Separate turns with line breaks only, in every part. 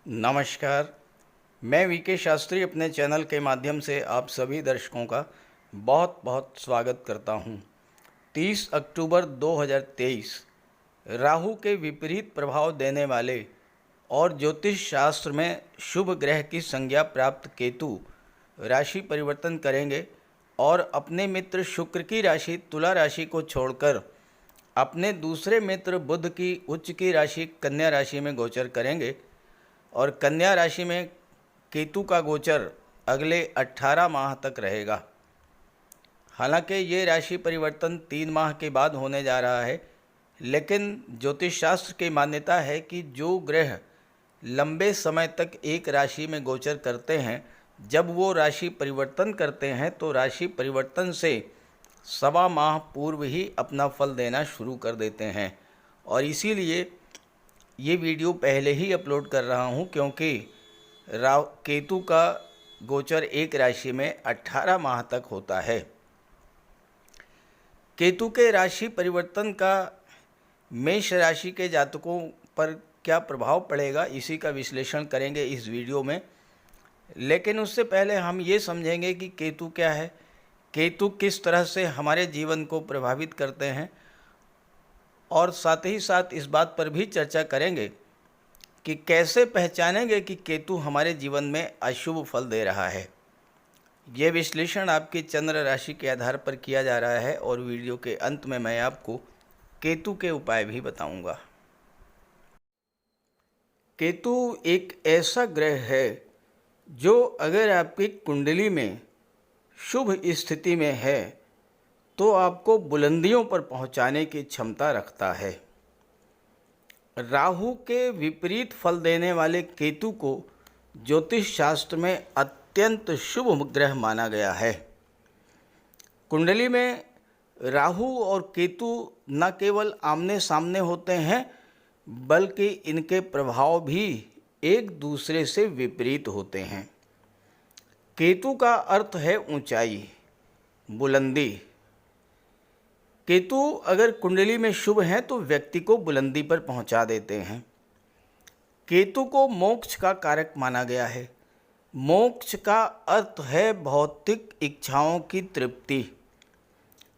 नमस्कार। मैं वीके शास्त्री अपने चैनल के माध्यम से आप सभी दर्शकों का बहुत बहुत स्वागत करता हूं। 30 अक्टूबर 2023 राहु के विपरीत प्रभाव देने वाले और ज्योतिष शास्त्र में शुभ ग्रह की संज्ञा प्राप्त केतु राशि परिवर्तन करेंगे और अपने मित्र शुक्र की राशि तुला राशि को छोड़कर अपने दूसरे मित्र बुध की उच्च की राशि कन्या राशि में गोचर करेंगे और कन्या राशि में केतु का गोचर अगले 18 माह तक रहेगा। हालांकि ये राशि परिवर्तन 3 माह के बाद होने जा रहा है, लेकिन ज्योतिष शास्त्र की मान्यता है कि जो ग्रह लंबे समय तक एक राशि में गोचर करते हैं, जब वो राशि परिवर्तन करते हैं तो राशि परिवर्तन से सवा माह पूर्व ही अपना फल देना शुरू कर देते हैं। और इसीलिए ये वीडियो पहले ही अपलोड कर रहा हूँ, क्योंकि केतु का गोचर एक राशि में 18 माह तक होता है। केतु के राशि परिवर्तन का मेष राशि के जातकों पर क्या प्रभाव पड़ेगा, इसी का विश्लेषण करेंगे इस वीडियो में। लेकिन उससे पहले हम ये समझेंगे कि केतु क्या है, केतु किस तरह से हमारे जीवन को प्रभावित करते हैं, और साथ ही साथ इस बात पर भी चर्चा करेंगे कि कैसे पहचानेंगे कि केतु हमारे जीवन में अशुभ फल दे रहा है। ये विश्लेषण आपकी चंद्र राशि के आधार पर किया जा रहा है और वीडियो के अंत में मैं आपको केतु के उपाय भी बताऊंगा। केतु एक ऐसा ग्रह है जो अगर आपकी कुंडली में शुभ स्थिति में है तो आपको बुलंदियों पर पहुंचाने की क्षमता रखता है। राहु के विपरीत फल देने वाले केतु को ज्योतिष शास्त्र में अत्यंत शुभ ग्रह माना गया है। कुंडली में राहु और केतु न केवल आमने सामने होते हैं, बल्कि इनके प्रभाव भी एक दूसरे से विपरीत होते हैं। केतु का अर्थ है ऊंचाई, बुलंदी। केतु अगर कुंडली में शुभ हैं तो व्यक्ति को बुलंदी पर पहुंचा देते हैं। केतु को मोक्ष का कारक माना गया है। मोक्ष का अर्थ है भौतिक इच्छाओं की तृप्ति।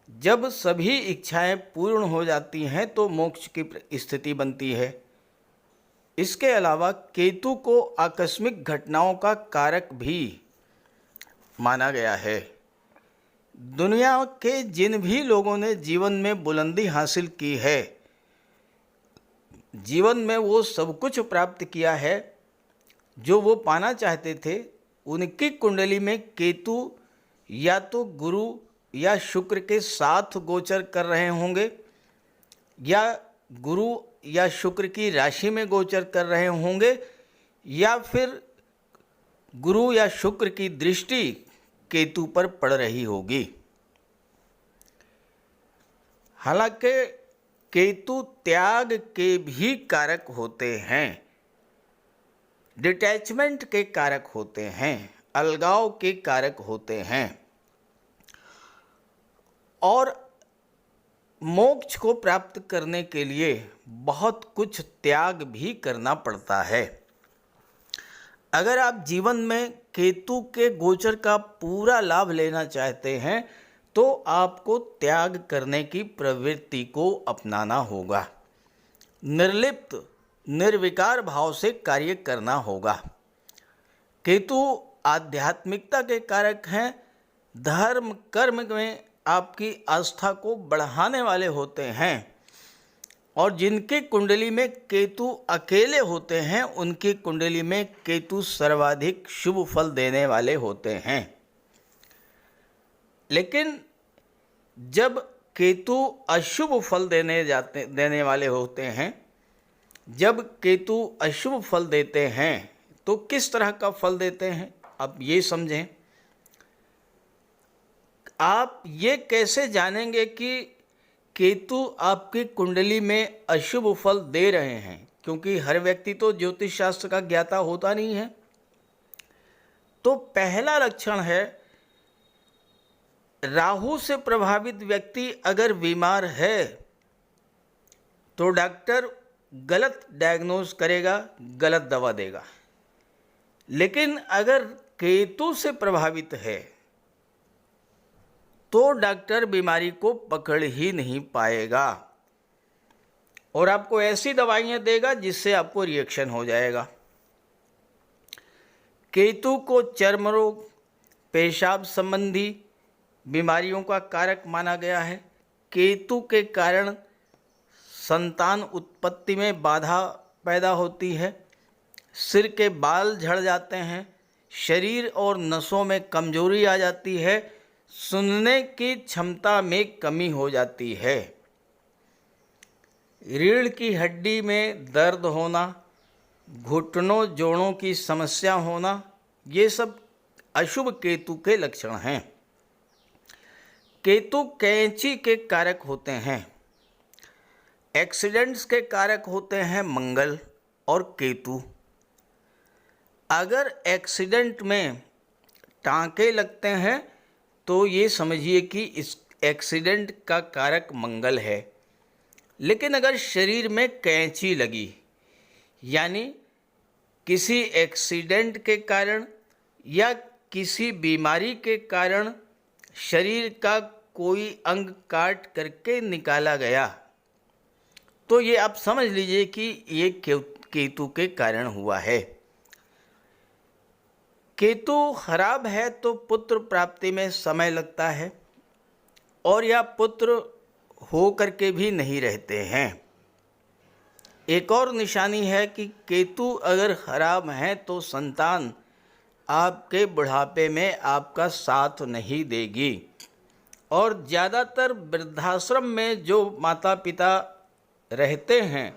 जब सभी इच्छाएं पूर्ण हो जाती हैं तो मोक्ष की स्थिति बनती है। इसके अलावा केतु को आकस्मिक घटनाओं का कारक भी माना गया है। दुनिया के जिन भी लोगों ने जीवन में बुलंदी हासिल की है, जीवन में वो सब कुछ प्राप्त किया है जो वो पाना चाहते थे, उनकी कुंडली में केतु या तो गुरु या शुक्र के साथ गोचर कर रहे होंगे, या गुरु या शुक्र की राशि में गोचर कर रहे होंगे, या फिर गुरु या शुक्र की दृष्टि केतु पर पड़ रही होगी। हालांकि केतु त्याग के भी कारक होते हैं, डिटैचमेंट के कारक होते हैं, अलगाव के कारक होते हैं, और मोक्ष को प्राप्त करने के लिए बहुत कुछ त्याग भी करना पड़ता है। अगर आप जीवन में केतु के गोचर का पूरा लाभ लेना चाहते हैं तो आपको त्याग करने की प्रवृत्ति को अपनाना होगा। निर्लिप्त निर्विकार भाव से कार्य करना होगा। केतु आध्यात्मिकता के कारक हैं। धर्म कर्म में आपकी आस्था को बढ़ाने वाले होते हैं, और जिनकी कुंडली में केतु अकेले होते हैं उनकी कुंडली में केतु सर्वाधिक शुभ फल देने वाले होते हैं। लेकिन जब केतु अशुभ फल देने वाले होते हैं, जब केतु अशुभ फल देते हैं तो किस तरह का फल देते हैं, अब ये समझें। आप ये कैसे जानेंगे कि केतु आपकी कुंडली में अशुभ फल दे रहे हैं, क्योंकि हर व्यक्ति तो ज्योतिष शास्त्र का ज्ञाता होता नहीं है। तो पहला लक्षण है, राहु से प्रभावित व्यक्ति अगर बीमार है तो डॉक्टर गलत डायग्नोज करेगा, गलत दवा देगा। लेकिन अगर केतु से प्रभावित है तो डॉक्टर बीमारी को पकड़ ही नहीं पाएगा और आपको ऐसी दवाइयाँ देगा जिससे आपको रिएक्शन हो जाएगा। केतु को चर्म रोग, पेशाब संबंधी बीमारियों का कारक माना गया है। केतु के कारण संतान उत्पत्ति में बाधा पैदा होती है, सिर के बाल झड़ जाते हैं, शरीर और नसों में कमजोरी आ जाती है, सुनने की क्षमता में कमी हो जाती है, रीढ़ की हड्डी में दर्द होना, घुटनों जोड़ों की समस्या होना, ये सब अशुभ केतु के लक्षण हैं। केतु कैंची के कारक होते हैं। एक्सीडेंट्स के कारक होते हैं मंगल और केतु। अगर एक्सीडेंट में टांके लगते हैं तो ये समझिए कि इस एक्सीडेंट का कारक मंगल है। लेकिन अगर शरीर में कैंची लगी, यानी किसी एक्सीडेंट के कारण या किसी बीमारी के कारण शरीर का कोई अंग काट करके निकाला गया, तो ये आप समझ लीजिए कि ये केतु के कारण हुआ है। केतु खराब है तो पुत्र प्राप्ति में समय लगता है और या पुत्र हो करके भी नहीं रहते हैं। एक और निशानी है कि केतु अगर खराब है तो संतान आपके बुढ़ापे में आपका साथ नहीं देगी और ज़्यादातर वृद्धाश्रम में जो माता पिता रहते हैं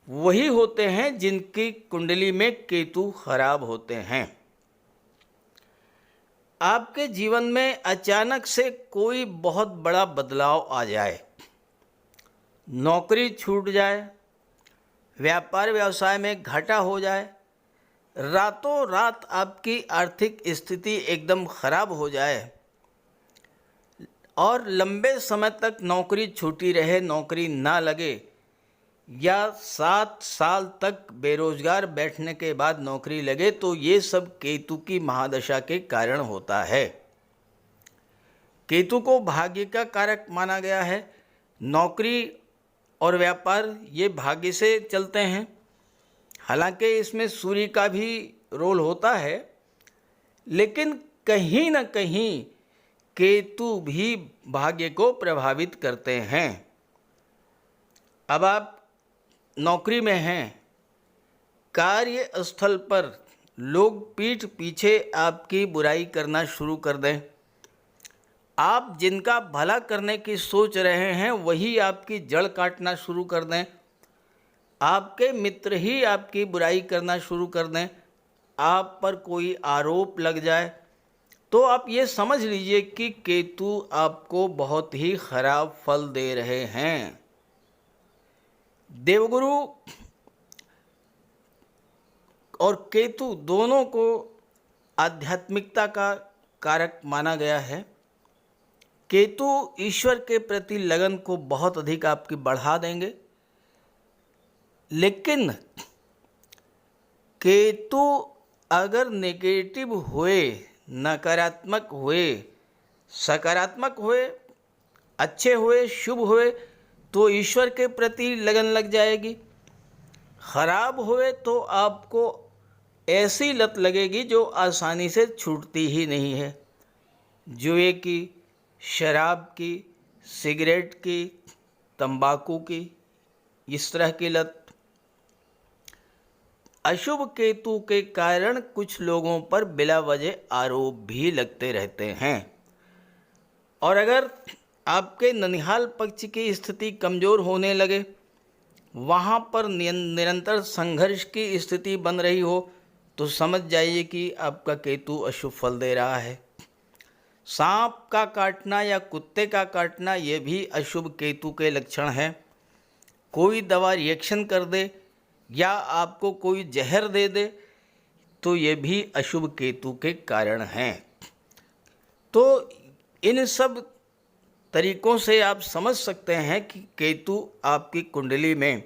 वही होते हैं जिनकी कुंडली में केतु खराब होते हैं। आपके जीवन में अचानक से कोई बहुत बड़ा बदलाव आ जाए, नौकरी छूट जाए, व्यापार व्यवसाय में घाटा हो जाए, रातों रात आपकी आर्थिक स्थिति एकदम खराब हो जाए और लंबे समय तक नौकरी छूटी रहे, नौकरी ना लगे, या 7 साल तक बेरोजगार बैठने के बाद नौकरी लगे, तो ये सब केतु की महादशा के कारण होता है। केतु को भाग्य का कारक माना गया है। नौकरी और व्यापार ये भाग्य से चलते हैं। हालांकि इसमें सूर्य का भी रोल होता है, लेकिन कहीं न कहीं केतु भी भाग्य को प्रभावित करते हैं। अब आप नौकरी में हैं, कार्यस्थल पर लोग पीठ पीछे आपकी बुराई करना शुरू कर दें, आप जिनका भला करने की सोच रहे हैं वही आपकी जड़ काटना शुरू कर दें, आपके मित्र ही आपकी बुराई करना शुरू कर दें, आप पर कोई आरोप लग जाए, तो आप ये समझ लीजिए कि केतु आपको बहुत ही खराब फल दे रहे हैं। देवगुरु और केतु दोनों को आध्यात्मिकता का कारक माना गया है। केतु ईश्वर के प्रति लगन को बहुत अधिक आपकी बढ़ा देंगे, लेकिन केतु अगर नेगेटिव हुए, नकारात्मक हुए, सकारात्मक हुए, अच्छे हुए, शुभ हुए, तो ईश्वर के प्रति लगन लग जाएगी। खराब हुए तो आपको ऐसी लत लगेगी जो आसानी से छूटती ही नहीं है। जुए की, शराब की, सिगरेट की, तंबाकू की, इस तरह की लत। अशुभ केतु के कारण कुछ लोगों पर बिला वजह आरोप भी लगते रहते हैं। और अगर आपके ननिहाल पक्ष की स्थिति कमज़ोर होने लगे, वहाँ पर निरंतर संघर्ष की स्थिति बन रही हो, तो समझ जाइए कि आपका केतु अशुभ फल दे रहा है। सांप का काटना या कुत्ते का काटना ये भी अशुभ केतु के लक्षण हैं। कोई दवा रिएक्शन कर दे या आपको कोई जहर दे दे, तो ये भी अशुभ केतु के कारण हैं। तो इन सब तरीकों से आप समझ सकते हैं कि केतु आपकी कुंडली में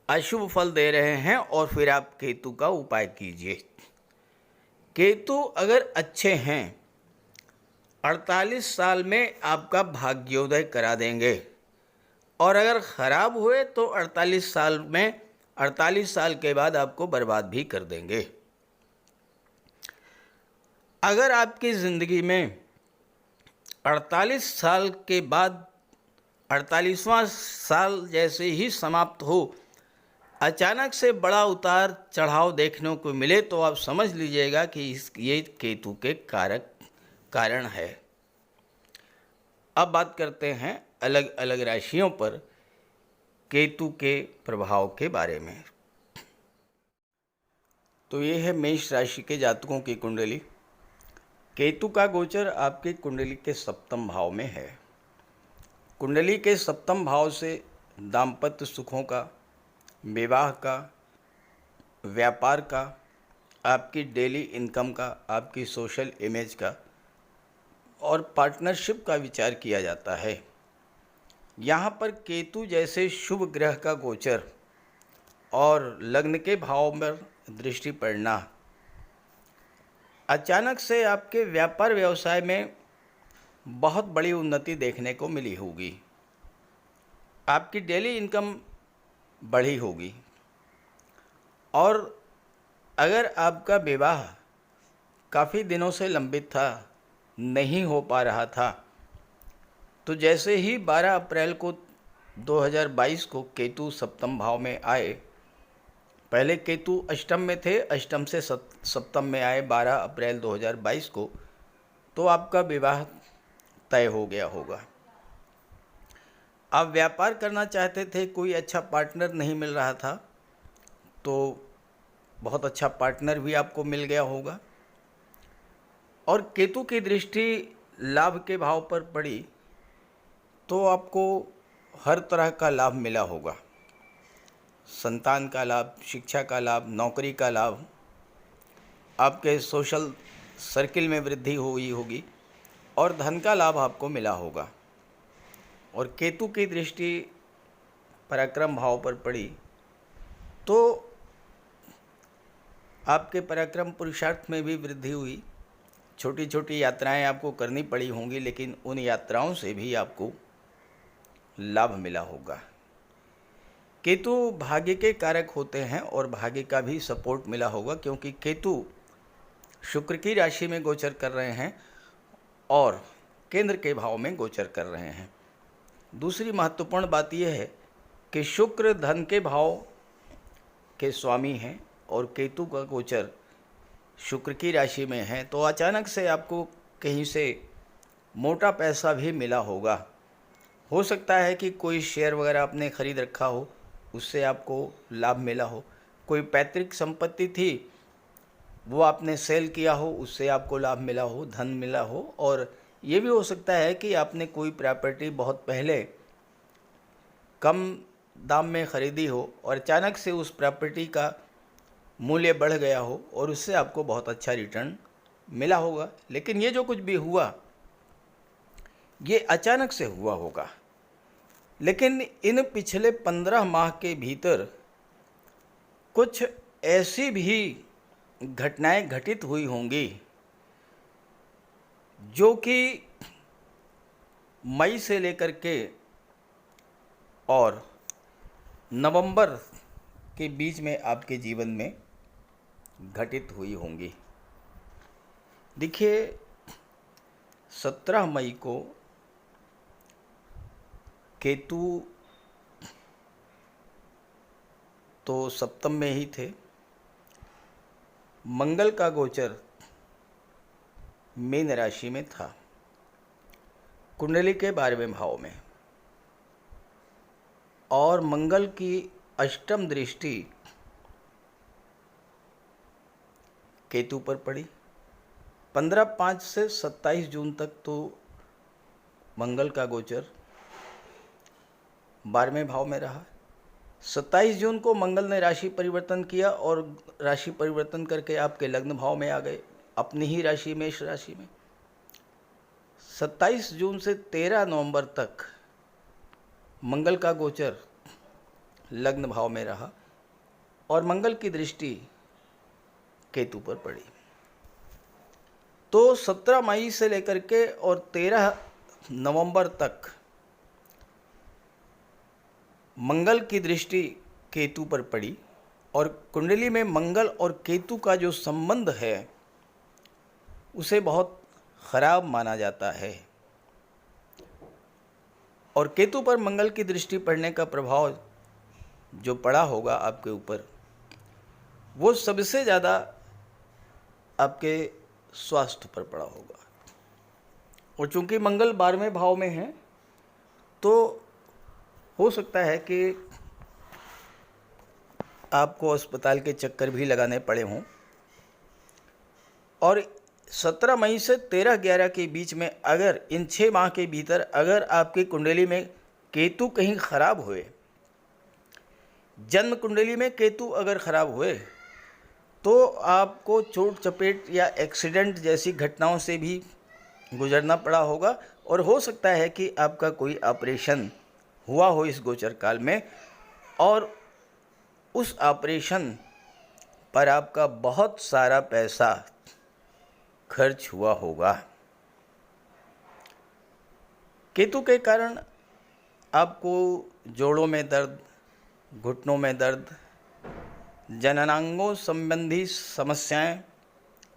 अशुभ फल दे रहे हैं और फिर आप केतु का उपाय कीजिए। केतु अगर अच्छे हैं 48 साल में आपका भाग्योदय करा देंगे, और अगर ख़राब हुए तो 48 साल के बाद आपको बर्बाद भी कर देंगे। अगर आपकी ज़िंदगी में 48 साल के बाद 48वां साल जैसे ही समाप्त हो अचानक से बड़ा उतार चढ़ाव देखने को मिले तो आप समझ लीजिएगा कि ये केतु के कारण है। अब बात करते हैं अलग अलग राशियों पर केतु के प्रभाव के बारे में। तो ये है मेष राशि के जातकों की कुंडली। केतु का गोचर आपकी कुंडली के सप्तम भाव में है। कुंडली के सप्तम भाव से दाम्पत्य सुखों का, विवाह का, व्यापार का, आपकी डेली इनकम का, आपकी सोशल इमेज का और पार्टनरशिप का विचार किया जाता है। यहाँ पर केतु जैसे शुभ ग्रह का गोचर और लग्न के भाव पर दृष्टि पड़ना अचानक से आपके व्यापार व्यवसाय में बहुत बड़ी उन्नति देखने को मिली होगी। आपकी डेली इनकम बढ़ी होगी, और अगर आपका विवाह काफ़ी दिनों से लंबित था, नहीं हो पा रहा था, तो जैसे ही 12 अप्रैल को 2022 को केतु सप्तम भाव में आए, पहले केतु अष्टम में थे, अष्टम से सप्तम में आए 12 अप्रैल 2022 को, तो आपका विवाह तय हो गया होगा। आप व्यापार करना चाहते थे, कोई अच्छा पार्टनर नहीं मिल रहा था, तो बहुत अच्छा पार्टनर भी आपको मिल गया होगा। और केतु की दृष्टि लाभ के भाव पर पड़ी तो आपको हर तरह का लाभ मिला होगा। संतान का लाभ, शिक्षा का लाभ, नौकरी का लाभ, आपके सोशल सर्किल में वृद्धि हुई होगी और धन का लाभ आपको मिला होगा। और केतु की दृष्टि पराक्रम भाव पर पड़ी तो आपके पराक्रम पुरुषार्थ में भी वृद्धि हुई। छोटी छोटी यात्राएं आपको करनी पड़ी होंगी, लेकिन उन यात्राओं से भी आपको लाभ मिला होगा। केतु भाग्य के कारक होते हैं और भाग्य का भी सपोर्ट मिला होगा, क्योंकि केतु शुक्र की राशि में गोचर कर रहे हैं और केंद्र के भाव में गोचर कर रहे हैं। दूसरी महत्वपूर्ण बात यह है कि शुक्र धन के भाव के स्वामी हैं और केतु का गोचर शुक्र की राशि में है, तो अचानक से आपको कहीं से मोटा पैसा भी मिला होगा। हो सकता है कि कोई शेयर वगैरह आपने ख़रीद रखा हो, उससे आपको लाभ मिला हो। कोई पैतृक संपत्ति थी, वो आपने सेल किया हो, उससे आपको लाभ मिला हो, धन मिला हो। और ये भी हो सकता है कि आपने कोई प्रॉपर्टी बहुत पहले कम दाम में ख़रीदी हो और अचानक से उस प्रॉपर्टी का मूल्य बढ़ गया हो और उससे आपको बहुत अच्छा रिटर्न मिला होगा। लेकिन ये जो कुछ भी हुआ ये अचानक से हुआ होगा। लेकिन इन पिछले 15 माह के भीतर कुछ ऐसी भी घटनाएं घटित हुई होंगी जो कि मई से लेकर के और नवंबर के बीच में आपके जीवन में घटित हुई होंगी। देखिए, 17 मई को केतु तो सप्तम में ही थे, मंगल का गोचर मीन राशि में था, कुंडली के 12वें भाव में, और मंगल की अष्टम दृष्टि केतु पर पड़ी। 15/5 से 27 जून तक तो मंगल का गोचर 12वें भाव में रहा। 27 जून को मंगल ने राशि परिवर्तन किया और राशि परिवर्तन करके आपके लग्न भाव में आ गए, अपनी ही राशि मेष राशि में। 27 जून से 13 नवंबर तक मंगल का गोचर लग्न भाव में रहा और मंगल की दृष्टि केतु पर पड़ी। तो 17 मई से लेकर के और 13 नवंबर तक मंगल की दृष्टि केतु पर पड़ी और कुंडली में मंगल और केतु का जो संबंध है उसे बहुत खराब माना जाता है। और केतु पर मंगल की दृष्टि पड़ने का प्रभाव जो पड़ा होगा आपके ऊपर, वो सबसे ज़्यादा आपके स्वास्थ्य पर पड़ा होगा। और चूंकि मंगल 12वें भाव में है तो हो सकता है कि आपको अस्पताल के चक्कर भी लगाने पड़े हों। और 17 मई से 13/11 के बीच में अगर इन 6 माह के भीतर अगर आपकी कुंडली में केतु कहीं खराब हुए, जन्म कुंडली में केतु अगर खराब हुए, तो आपको चोट चपेट या एक्सीडेंट जैसी घटनाओं से भी गुजरना पड़ा होगा। और हो सकता है कि आपका कोई ऑपरेशन हुआ हो इस गोचर काल में और उस ऑपरेशन पर आपका बहुत सारा पैसा खर्च हुआ होगा। केतु के कारण आपको जोड़ों में दर्द, घुटनों में दर्द, जननांगों संबंधी समस्याएं,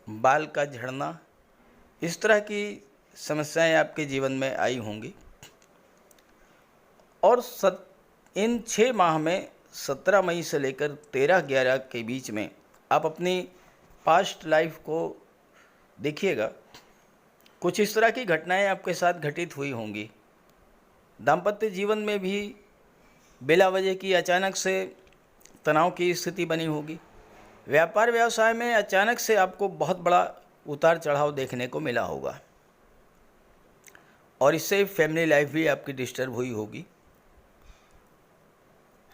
बाल का झड़ना, इस तरह की समस्याएं आपके जीवन में आई होंगी। और इन 6 माह में 17 मई से लेकर 13/11 के बीच में आप अपनी पास्ट लाइफ को देखिएगा, कुछ इस तरह की घटनाएं आपके साथ घटित हुई होंगी। दाम्पत्य जीवन में भी बिला वजह की अचानक से तनाव की स्थिति बनी होगी। व्यापार व्यवसाय में अचानक से आपको बहुत बड़ा उतार चढ़ाव देखने को मिला होगा और इससे फैमिली लाइफ भी आपकी डिस्टर्ब हुई होगी।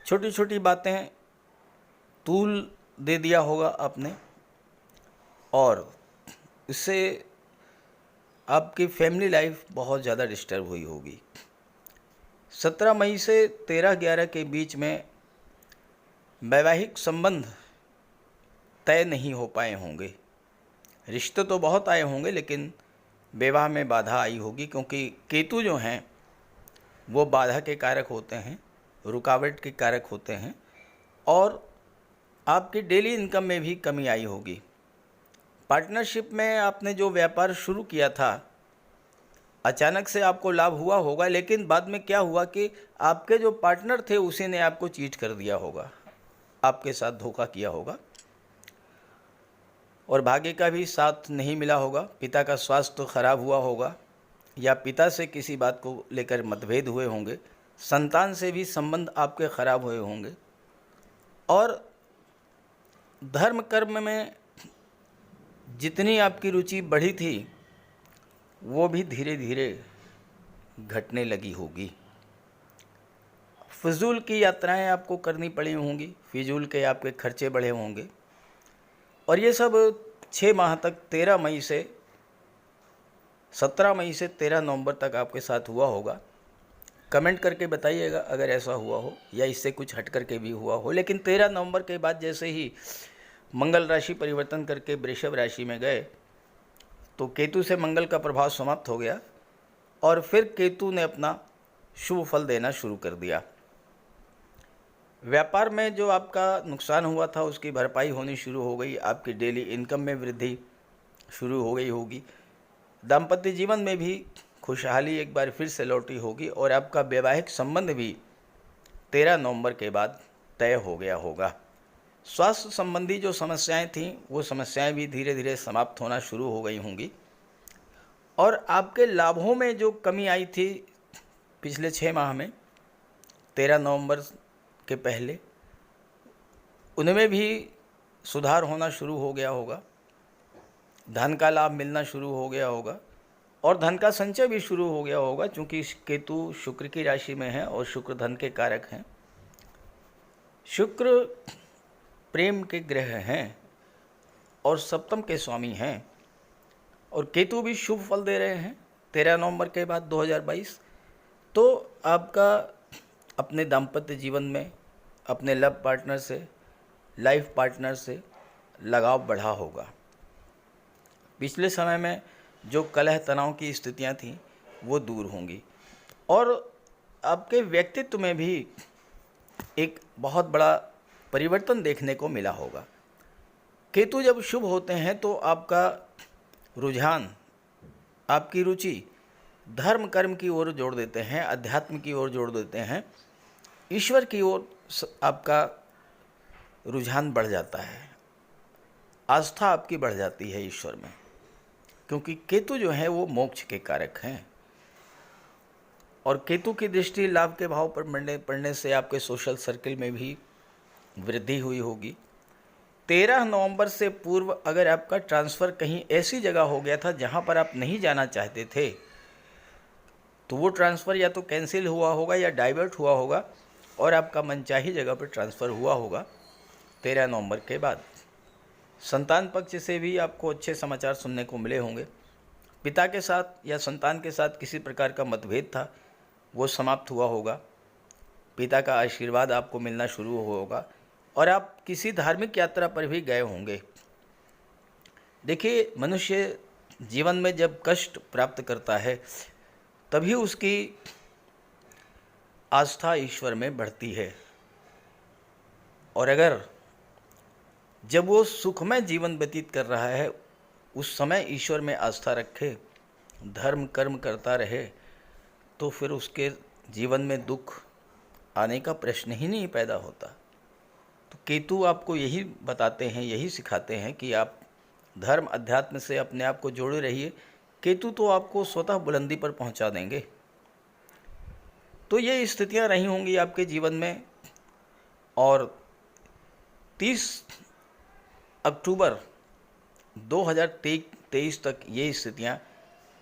छोटी छोटी बातें तूल दे दिया होगा आपने और इससे आपकी फैमिली लाइफ बहुत ज़्यादा डिस्टर्ब हुई होगी। 17 मई से 13/11 के बीच में वैवाहिक संबंध तय नहीं हो पाए होंगे। रिश्ते तो बहुत आए होंगे लेकिन विवाह में बाधा आई होगी, क्योंकि केतु जो हैं वो बाधा के कारक होते हैं, रुकावट के कारक होते हैं। और आपकी डेली इनकम में भी कमी आई होगी। पार्टनरशिप में आपने जो व्यापार शुरू किया था, अचानक से आपको लाभ हुआ होगा, लेकिन बाद में क्या हुआ कि आपके जो पार्टनर थे उसी ने आपको चीट कर दिया होगा, आपके साथ धोखा किया होगा और भाग्य का भी साथ नहीं मिला होगा। पिता का स्वास्थ्य तो खराब हुआ होगा या पिता से किसी बात को लेकर मतभेद हुए होंगे, संतान से भी संबंध आपके खराब हुए होंगे और धर्म कर्म में जितनी आपकी रुचि बढ़ी थी वो भी धीरे धीरे घटने लगी होगी। फिजूल की यात्राएं आपको करनी पड़ी होंगी, फिजूल के आपके खर्चे बढ़े होंगे और ये सब 6 माह तक 17 मई से 13 नवंबर तक आपके साथ हुआ होगा। कमेंट करके बताइएगा अगर ऐसा हुआ हो या इससे कुछ हट करके भी हुआ हो। लेकिन 13 नवंबर के बाद जैसे ही मंगल राशि परिवर्तन करके वृषभ राशि में गए तो केतु से मंगल का प्रभाव समाप्त हो गया और फिर केतु ने अपना शुभ फल देना शुरू कर दिया। व्यापार में जो आपका नुकसान हुआ था उसकी भरपाई होनी शुरू हो गई, आपकी डेली इनकम में वृद्धि शुरू हो गई होगी। दाम्पत्य जीवन में भी खुशहाली एक बार फिर से लौटी होगी और आपका वैवाहिक संबंध भी 13 नवंबर के बाद तय हो गया होगा। स्वास्थ्य संबंधी जो समस्याएं थीं वो समस्याएं भी धीरे धीरे समाप्त होना शुरू हो गई होंगी और आपके लाभों में जो कमी आई थी पिछले 6 माह में 13 नवंबर के पहले, उनमें भी सुधार होना शुरू हो गया होगा। धन का लाभ मिलना शुरू हो गया होगा और धन का संचय भी शुरू हो गया होगा, क्योंकि केतु शुक्र की राशि में है और शुक्र धन के कारक हैं। शुक्र प्रेम के ग्रह हैं और सप्तम के स्वामी हैं और केतु भी शुभ फल दे रहे हैं 13 नवंबर के बाद 2022। तो आपका अपने दाम्पत्य जीवन में अपने लव पार्टनर से, लाइफ पार्टनर से लगाव बढ़ा होगा। पिछले समय में जो कलह तनाव की स्थितियां थीं वो दूर होंगी और आपके व्यक्तित्व में भी एक बहुत बड़ा परिवर्तन देखने को मिला होगा। केतु जब शुभ होते हैं तो आपका रुझान, आपकी रुचि धर्म कर्म की ओर जोड़ देते हैं, अध्यात्म की ओर जोड़ देते हैं, ईश्वर की ओर आपका रुझान बढ़ जाता है, आस्था आपकी बढ़ जाती है ईश्वर में, क्योंकि केतु जो है वो मोक्ष के कारक हैं। और केतु की दृष्टि लाभ के भाव पर पड़ने से आपके सोशल सर्किल में भी वृद्धि हुई होगी। 13 नवंबर से पूर्व अगर आपका ट्रांसफ़र कहीं ऐसी जगह हो गया था जहां पर आप नहीं जाना चाहते थे, तो वो ट्रांसफ़र या तो कैंसिल हुआ होगा या डाइवर्ट हुआ होगा और आपका मनचाही जगह पर ट्रांसफ़र हुआ होगा 13 नवंबर के बाद। संतान पक्ष से भी आपको अच्छे समाचार सुनने को मिले होंगे। पिता के साथ या संतान के साथ किसी प्रकार का मतभेद था, वो समाप्त हुआ होगा। पिता का आशीर्वाद आपको मिलना शुरू होगा और आप किसी धार्मिक यात्रा पर भी गए होंगे। देखिए, मनुष्य जीवन में जब कष्ट प्राप्त करता है तभी उसकी आस्था ईश्वर में बढ़ती है, और अगर जब वो सुखमय जीवन व्यतीत कर रहा है उस समय ईश्वर में आस्था रखे, धर्म कर्म करता रहे, तो फिर उसके जीवन में दुख आने का प्रश्न ही नहीं पैदा होता। तो केतु आपको यही बताते हैं, यही सिखाते हैं कि आप धर्म अध्यात्म से अपने आप को जोड़े रहिए। केतु तो आपको स्वतः बुलंदी पर पहुंचा देंगे। तो ये स्थितियां रही होंगी आपके जीवन में, और 30 अक्टूबर 2023 तक ये स्थितियां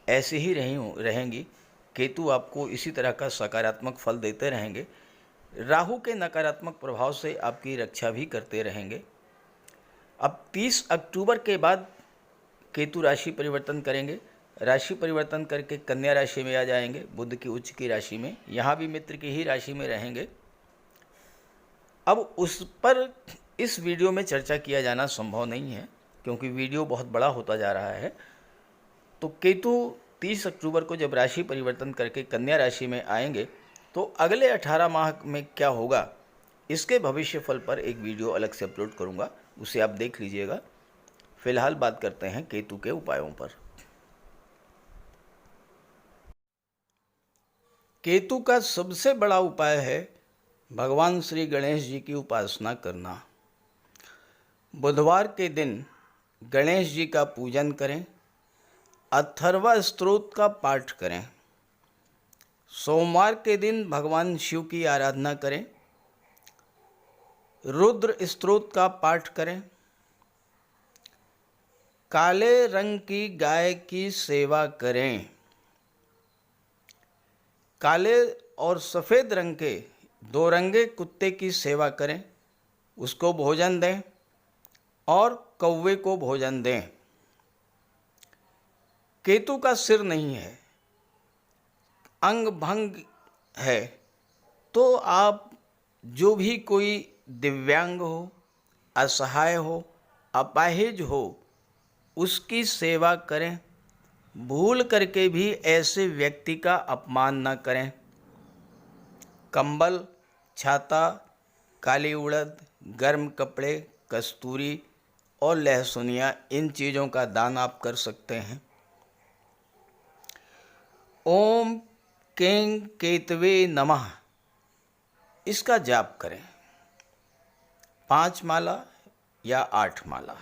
ऐसे ही रहेंगी। केतु आपको इसी तरह का सकारात्मक फल देते रहेंगे, राहु के नकारात्मक प्रभाव से आपकी रक्षा भी करते रहेंगे। अब 30 अक्टूबर के बाद केतु राशि परिवर्तन करेंगे, राशि परिवर्तन करके कन्या राशि में आ जाएंगे, बुध की उच्च की राशि में, यहाँ भी मित्र की ही राशि में रहेंगे। अब उस पर इस वीडियो में चर्चा किया जाना संभव नहीं है क्योंकि वीडियो बहुत बड़ा होता जा रहा है। तो केतु 30 अक्टूबर को जब राशि परिवर्तन करके कन्या राशि में आएंगे तो अगले 18 माह में क्या होगा, इसके भविष्य फल पर एक वीडियो अलग से अपलोड करूंगा, उसे आप देख लीजिएगा। फिलहाल बात करते हैं केतु के उपायों पर। केतु का सबसे बड़ा उपाय है भगवान श्री गणेश जी की उपासना करना। बुधवार के दिन गणेश जी का पूजन करें, अथर्वा स्तोत्र का पाठ करें। सोमवार के दिन भगवान शिव की आराधना करें, रुद्र स्तोत्र का पाठ करें। काले रंग की गाय की सेवा करें। काले और सफ़ेद रंग के दो रंगे कुत्ते की सेवा करें, उसको भोजन दें और कौवे को भोजन दें। केतु का सिर नहीं है, अंग भंग है, तो आप जो भी कोई दिव्यांग हो, असहाय हो, अपाहिज हो, उसकी सेवा करें। भूल करके भी ऐसे व्यक्ति का अपमान न करें। कंबल, छाता, काली उड़द, गर्म कपड़े, कस्तूरी और लहसुनिया, इन चीज़ों का दान आप कर सकते हैं। ओम कें केतवे नमः, इसका जाप करें 5 माला या 8 माला।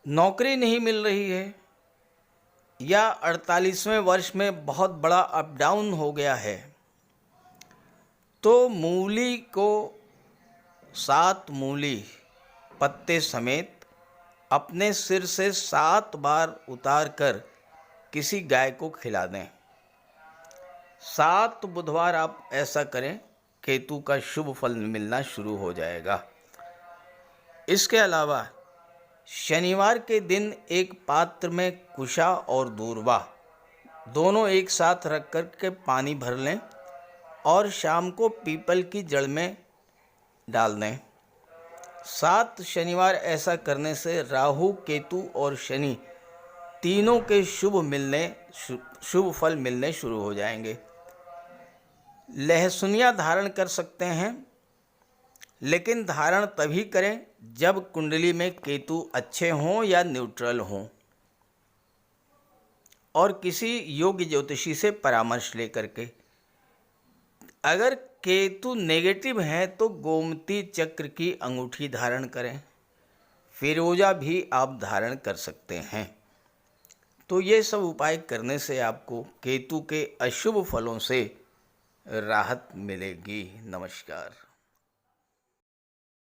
नौकरी नहीं मिल रही है या 48वें वर्ष में बहुत बड़ा अप डाउन हो गया है, तो मूली को 7 मूली पत्ते समेत अपने सिर से 7 बार उतार कर किसी गाय को खिला दें। 7 बुधवार आप ऐसा करें, केतु का शुभ फल मिलना शुरू हो जाएगा। इसके अलावा शनिवार के दिन एक पात्र में कुशा और दूर्वा दोनों एक साथ रख कर के पानी भर लें और शाम को पीपल की जड़ में डाल दें। 7 शनिवार ऐसा करने से राहु, केतु और शनि तीनों के शुभ फल मिलने शुरू हो जाएंगे। लहसुनिया धारण कर सकते हैं, लेकिन धारण तभी करें जब कुंडली में केतु अच्छे हों या न्यूट्रल हों, और किसी योग्य ज्योतिषी से परामर्श लेकर के। अगर केतु नेगेटिव हैं तो गोमती चक्र की अंगूठी धारण करें, फिरोजा भी आप धारण कर सकते हैं। तो ये सब उपाय करने से आपको केतु के अशुभ फलों से राहत मिलेगी। नमस्कार।